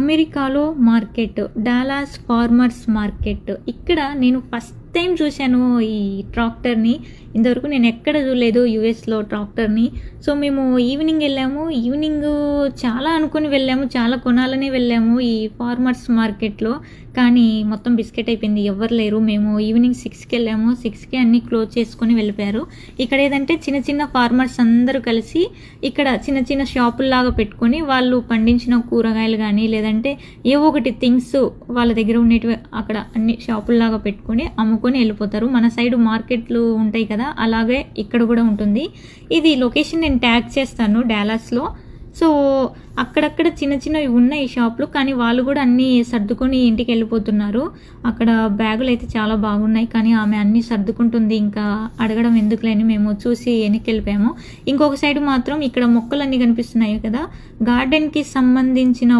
అమెరికాలో market, Dallas farmers market. ఇక్కడ నేను ఫస్ట్ టైం చూశాను ఈ ట్రాక్టర్‌ని. ఇంతవరకు నేను ఎక్కడ చూడలేదు యూఎస్‌లో ట్రాక్టర్‌ని. సో, మేము ఈవినింగ్ వెళ్ళాము. ఈవినింగ్ చాలా అనుకుని వెళ్ళాము. చాలా కొనాలని వెళ్ళాము ఈ ఫార్మర్స్ మార్కెట్‌లో. కానీ మొత్తం బిస్కెట్ అయిపోయింది. ఎవ్వరు లేరు. మేము ఈవినింగ్ 6కి వెళ్ళాము. 6కి అన్నీ క్లోజ్ చేసుకొని వెళ్ళిపోయారు. ఇక్కడ ఏదంటే చిన్న చిన్న ఫార్మర్స్ అందరూ కలిసి ఇక్కడ చిన్న చిన్న షాపుల్లాగా పెట్టుకొని వాళ్ళు పండించిన కూరగాయలు కానీ లేదంటే ఏవో ఒకటి థింగ్స్ వాళ్ళ దగ్గర ఉండేటివి అక్కడ అన్ని షాపుల్లాగా పెట్టుకొని అమ్ముకొని వెళ్ళిపోతారు. మన సైడ్ మార్కెట్లు ఉంటాయి కదా, అలాగే ఇక్కడ కూడా ఉంటుంది. ఇది లొకేషన్ నేను ట్యాగ్ చేస్తాను డాలాస్లో. సో, అక్కడక్కడ చిన్న చిన్నవి ఉన్నాయి షాపులు, కానీ వాళ్ళు కూడా అన్నీ సర్దుకొని ఇంటికి వెళ్ళిపోతున్నారు. అక్కడ బ్యాగులు అయితే చాలా బాగున్నాయి, కానీ ఆమె అన్నీ సర్దుకుంటుంది. ఇంకా అడగడం ఎందుకులేని మేము చూసి వెనక్కి వెళ్ళిపోయాము. ఇంకొక సైడ్ మాత్రం ఇక్కడ మొక్కలన్నీ కనిపిస్తున్నాయి కదా, గార్డెన్కి సంబంధించిన